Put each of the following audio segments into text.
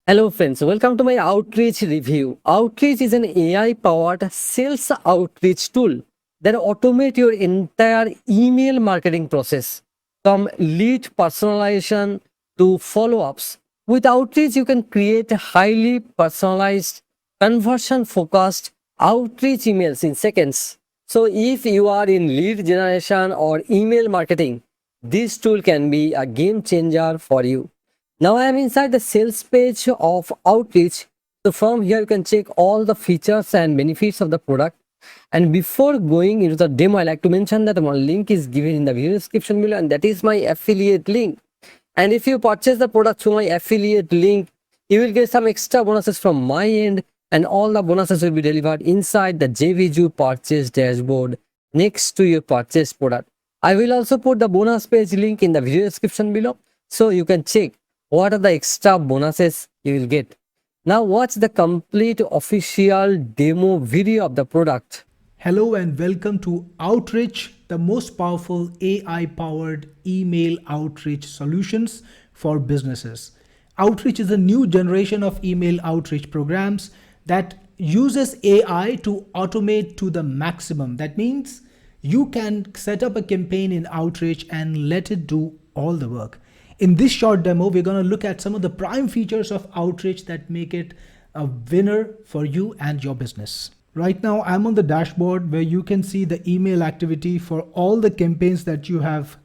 Hello friends, welcome to my Outreach review. Outreach is an AI-powered sales outreach tool that automate your entire email marketing process from lead personalization to follow-ups. With Outreach, you can create highly personalized, conversion-focused outreach emails in seconds. So if you are in lead generation or email marketing, this tool can be a game changer for you. Now I am inside the sales page of Outreach. So from here you can check all the features and benefits of the product. And before going into the demo, I like to mention that one link is given in the video description below, and that is my affiliate link. And if you purchase the product through my affiliate link, you will get some extra bonuses from my end, and all the bonuses will be delivered inside the JVZoo purchase dashboard next to your purchase product. I will also put the bonus page link in the video description below, so you can check what are the extra bonuses you will get. Now watch the complete official demo video of the product. Hello and welcome to Outrich, the most powerful AI-powered email outreach solutions for businesses. Outreach is a new generation of email outreach programs that uses AI to automate to the maximum. That means you can set up a campaign in Outreach and let it do all the work. In this short demo, we're going to look at some of the prime features of Outreach that make it a winner for you and your business. Right now, I'm on the dashboard where you can see the email activity for all the campaigns that you have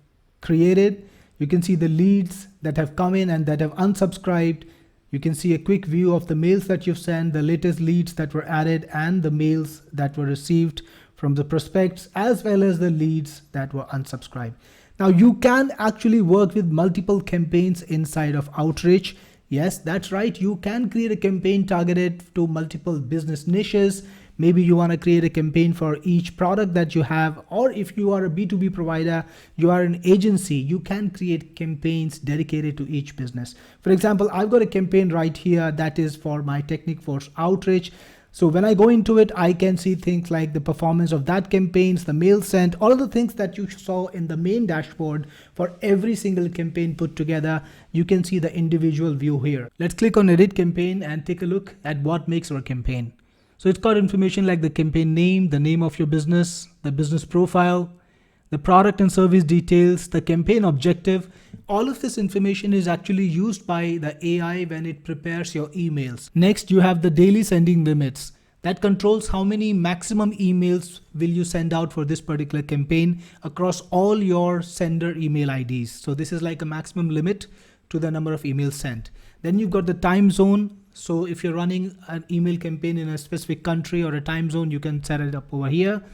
created. You can see the leads that have come in and that have unsubscribed. You can see a quick view of the mails that you've sent, the latest leads that were added, and the mails that were received from the prospects, as well as the leads that were unsubscribed. Now you can actually work with multiple campaigns inside of Outreach. Yes, that's right. You can create a campaign targeted to multiple business niches. Maybe you want to create a campaign for each product that you have, or if you are a B2B provider, you are an agency, you can create campaigns dedicated to each business. For example, I've got a campaign right here that is for my Technic Force Outreach. So when I go into it, I can see things like the performance of that campaigns, the mail sent, all of the things that you saw in the main dashboard for every single campaign put together. You can see the individual view here. Let's click on edit campaign and take a look at what makes our campaign. So it's got information like the campaign name, the name of your business, the business profile, the product and service details, the campaign objective. All of this information is actually used by the AI when it prepares your emails. Next, you have the daily sending limits. That controls how many maximum emails will you send out for this particular campaign across all your sender email IDs. So this is like a maximum limit to the number of emails sent. Then you've got the time zone. So if you're running an email campaign in a specific country or a time zone, you can set it up over here.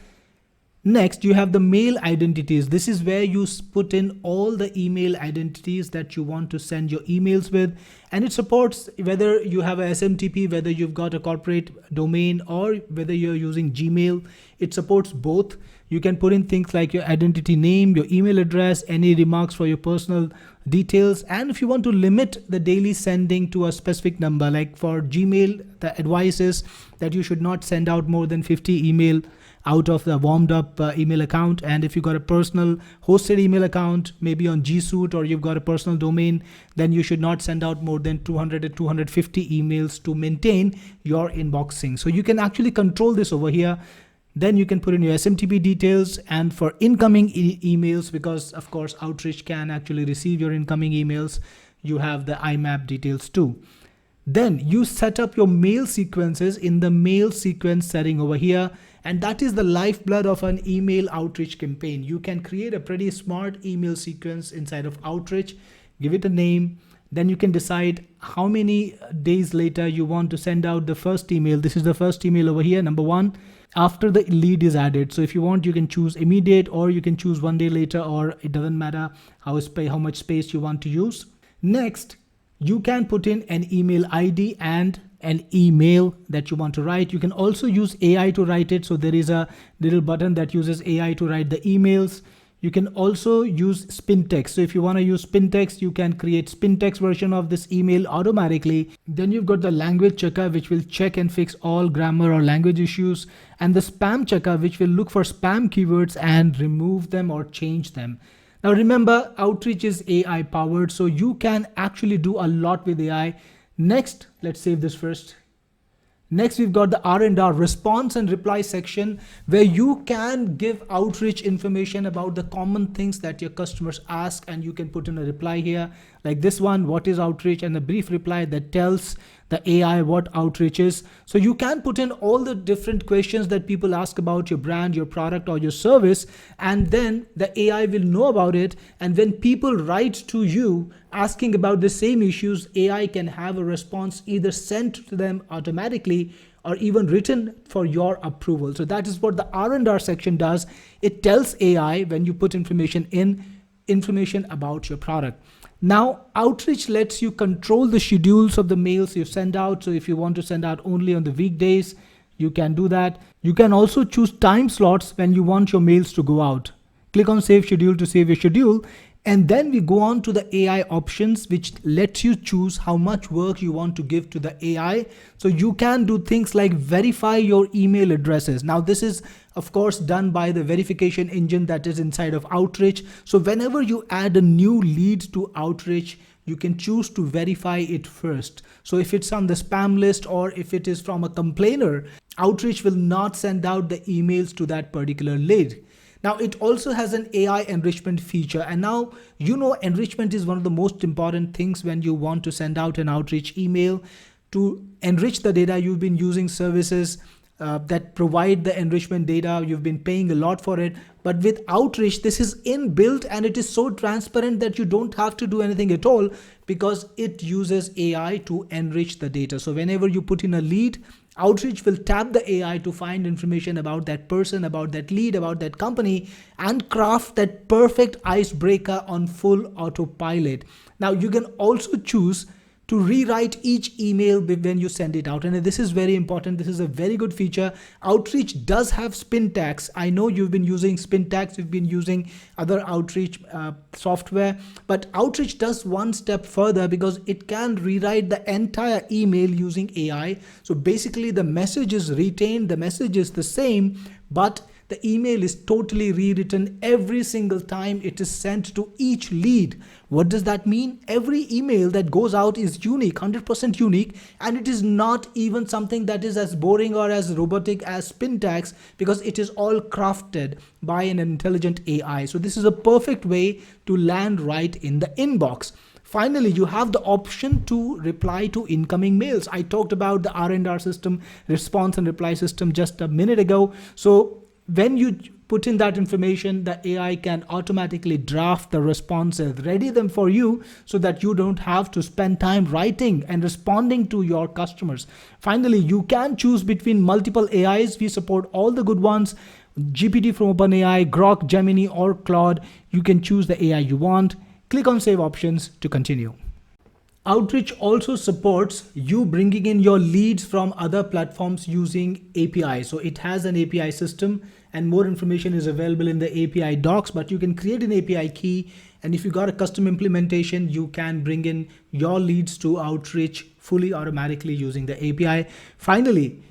Next, you have the mail identities. This is where you put in all the email identities that you want to send your emails with. And it supports whether you have a SMTP, whether you've got a corporate domain, or whether you're using Gmail. It supports both. You can put in things like your identity name, your email address, any remarks for your personal details. And if you want to limit the daily sending to a specific number, like for Gmail, the advice is that you should not send out more than 50 email out of the warmed up email account. And if you've got a personal hosted email account, maybe on G Suite, or you've got a personal domain, then you should not send out more than 200 to 250 emails to maintain your inbox sync. So you can actually control this over here. Then you can put in your SMTP details, and for incoming emails, because of course Outreach can actually receive your incoming emails, you have the IMAP details too. Then you set up your mail sequences in the mail sequence setting over here. And that is the lifeblood of an email outreach campaign. You can create a pretty smart email sequence inside of Outreach, give it a name. Then you can decide how many days later you want to send out the first email. This is the first email over here, number 1, after the lead is added. So if you want, you can choose immediate, or you can choose 1 day later, or it doesn't matter how much space you want to use. Next, you can put in an email ID and an email that you want to write. You can also use AI to write it. So there is a little button that uses AI to write the emails. You can also use spin text. So if you want to use spin text, you can create spin text version of this email automatically. Then you've got the language checker, which will check and fix all grammar or language issues, and the spam checker, which will look for spam keywords and remove them or change them. Now remember, Outreach is AI powered, so you can actually do a lot with AI. Next, let's save this first. Next, we've got the R&R, response and reply section, where you can give Outrich information about the common things that your customers ask, and you can put in a reply here like this one, what is Outrich, and a brief reply that tells the AI what Outrich is. So you can put in all the different questions that people ask about your brand, your product, or your service, and then the AI will know about it. And when people write to you asking about the same issues, AI can have a response either sent to them automatically or even written for your approval. So that is what the R&R section does. It tells AI when you put information in, information about your product. Now, Outrich lets you control the schedules of the mails you send out. So if you want to send out only on the weekdays, you can do that. You can also choose time slots when you want your mails to go out. Click on Save Schedule to save your schedule. And then we go on to the AI options, which lets you choose how much work you want to give to the AI. So you can do things like verify your email addresses. Now, this is of course done by the verification engine that is inside of Outrich. So whenever you add a new lead to Outrich, you can choose to verify it first. So if it's on the spam list or if it is from a complainer, Outrich will not send out the emails to that particular lead. Now, it also has an AI enrichment feature. And now, enrichment is one of the most important things when you want to send out an Outrich email. To enrich the data, you've been using services that provide the enrichment data. You've been paying a lot for it. But with Outrich, this is inbuilt and it is so transparent that you don't have to do anything at all because it uses AI to enrich the data. So whenever you put in a lead, Outrich will tap the AI to find information about that person, about that lead, about that company, and craft that perfect icebreaker on full autopilot. Now, you can also choose to rewrite each email when you send it out. And this is very important. This is a very good feature. Outrich does have spin tags. I know you've been using spin tags. You've been using other Outrich software, but Outrich does one step further because it can rewrite the entire email using AI. So basically the message is retained, the message is the same, but the email is totally rewritten every single time it is sent to each lead. What does that mean? Every email that goes out is unique, 100% unique, and it is not even something that is as boring or as robotic as spin tags because it is all crafted by an intelligent AI. So this is a perfect way to land right in the inbox. Finally, you have the option to reply to incoming mails. I talked about the R&R system, response and reply system just a minute ago. So when you put in that information, the AI can automatically draft the responses, ready them for you so that you don't have to spend time writing and responding to your customers. Finally, you can choose between multiple AIs. We support all the good ones. GPT from OpenAI, Grok, Gemini, or Claude. You can choose the AI you want. Click on Save Options to continue. Outrich also supports you bringing in your leads from other platforms using API. So it has an API system and more information is available in the API docs, but you can create an API key. And if you got a custom implementation, you can bring in your leads to Outrich fully automatically using the API. Finally,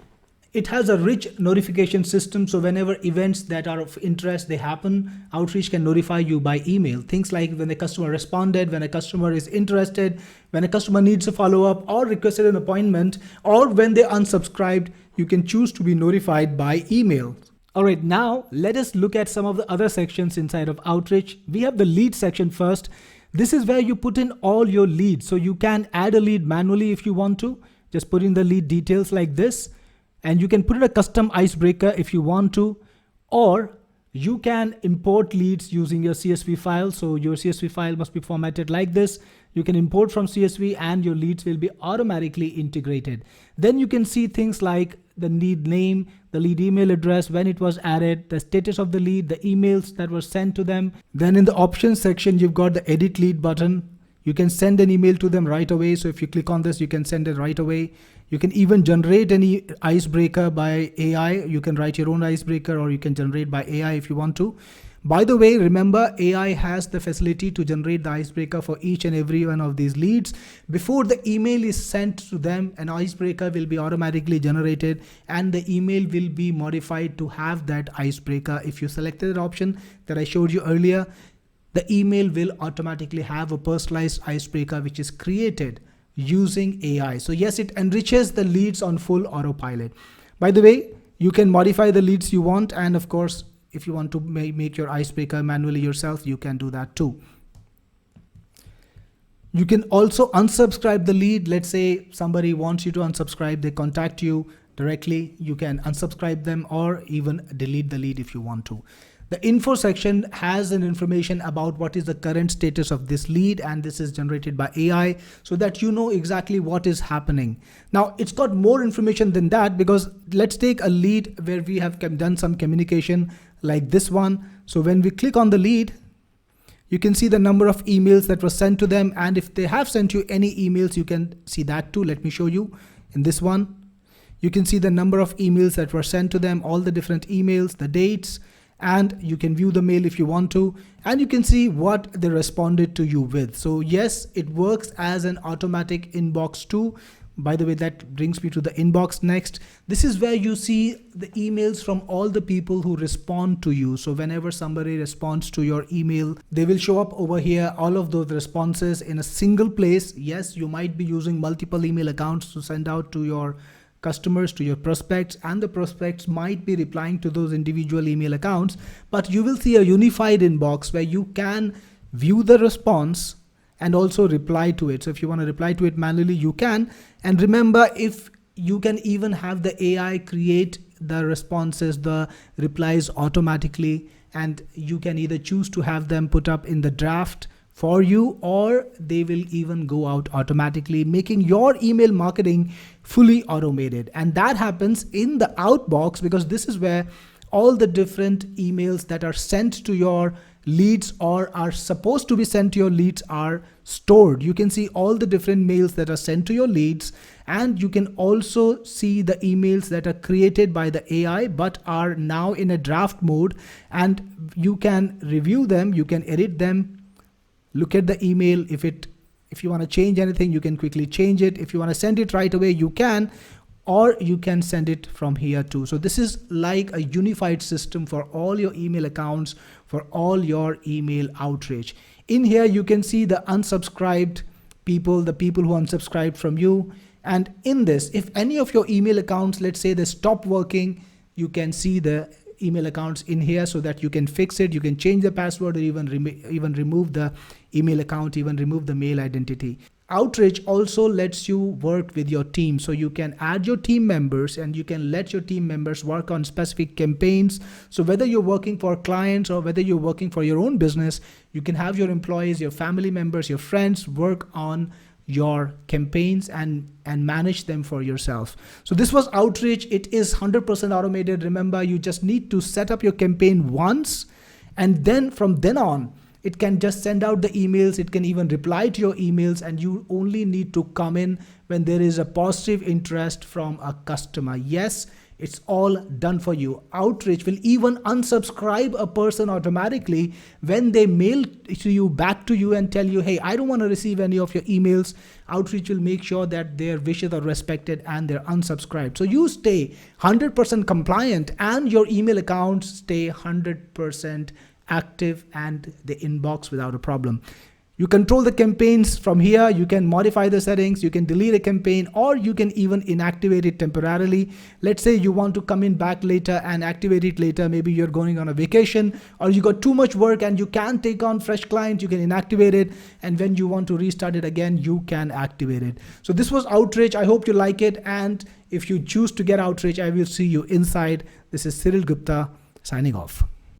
it has a rich notification system. So whenever events that are of interest, they happen, Outrich can notify you by email. Things like when a customer responded, when a customer is interested, when a customer needs a follow-up or requested an appointment, or when they unsubscribed, you can choose to be notified by email. All right, now let us look at some of the other sections inside of Outrich. We have the lead section first. This is where you put in all your leads. So you can add a lead manually if you want to. Just put in the lead details like this. And you can put in a custom icebreaker if you want to, or you can import leads using your CSV file. So your CSV file must be formatted like this. You can import from CSV and your leads will be automatically integrated. Then you can see things like the lead name, the lead email address, when it was added, the status of the lead, the emails that were sent to them. Then in the options section, you've got the edit lead button. You can send an email to them right away. So if you click on this, you can send it right away. You can even generate any icebreaker by AI. You can write your own icebreaker or you can generate by AI if you want to. By the way, remember AI has the facility to generate the icebreaker for each and every one of these leads. Before the email is sent to them, an icebreaker will be automatically generated and the email will be modified to have that icebreaker. If you selected an option that I showed you earlier, the email will automatically have a personalized icebreaker which is created using AI. So yes, it enriches the leads on full autopilot. By the way, you can modify the leads you want, and of course, if you want to make your icebreaker manually yourself, you can do that too. You can also unsubscribe the lead. Let's say somebody wants you to unsubscribe, they contact you directly, you can unsubscribe them or even delete the lead if you want to. The info section has an information about what is the current status of this lead, and this is generated by AI so that you know exactly what is happening. Now it's got more information than that, because let's take a lead where we have done some communication like this one. So when we click on the lead, you can see the number of emails that were sent to them, and if they have sent you any emails, you can see that too. Let me show you. In this one, you can see the number of emails that were sent to them, all the different emails, the dates, and you can view the mail if you want to, and you can see what they responded to you with. So yes, it works as an automatic inbox too. By the way, that brings me to the inbox next. This is where you see the emails from all the people who respond to you. So whenever somebody responds to your email, they will show up over here, all of those responses in a single place. Yes, you might be using multiple email accounts to send out to your customers, to your prospects, and the prospects might be replying to those individual email accounts, but you will see a unified inbox where you can view the response and also reply to it. So if you want to reply to it manually, you can. And remember, if you can even have the AI create the responses, the replies automatically, and you can either choose to have them put up in the draft for you, or they will even go out automatically, making your email marketing fully automated. And that happens in the outbox, because this is where all the different emails that are sent to your leads or are supposed to be sent to your leads are stored. You can see all the different mails that are sent to your leads, and you can also see the emails that are created by the AI but are now in a draft mode, and you can review them, you can edit them, look at the email. If you want to change anything, you can quickly change it. If you want to send it right away, you can, or you can send it from here too. So this is like a unified system for all your email accounts, for all your email outreach. In here, you can see the unsubscribed people, the people who unsubscribed from you. And in this, if any of your email accounts, let's say they stop working, you can see the email accounts in here so that you can fix it. You can change the password, or even remove the email account, even remove the mail identity. Outrich also lets you work with your team. So you can add your team members, and you can let your team members work on specific campaigns. So whether you're working for clients or whether you're working for your own business, you can have your employees, your family members, your friends work on your campaigns and manage them for yourself. So this was Outrich. It is 100% automated. Remember, you just need to set up your campaign once, and then from then on, it can just send out the emails. It can even reply to your emails, and you only need to come in when there is a positive interest from a customer. Yes, it's all done for you. Outrich will even unsubscribe a person automatically when they mail to you back to you and tell you, hey, I don't want to receive any of your emails. Outreach will make sure that their wishes are respected and they're unsubscribed. So you stay 100% compliant, and your email accounts stay 100% active and the inbox without a problem. You control the campaigns from here. You can modify the settings, you can delete a campaign, or you can even inactivate it temporarily. Let's say you want to come in back later and activate it later. Maybe you're going on a vacation, or you got too much work and you can't take on fresh clients. You can inactivate it, and when you want to restart it again, you can activate it. So this was Outrich. I hope you like it, and if you choose to get Outrich, I will see you inside. This is Cyril Gupta signing off.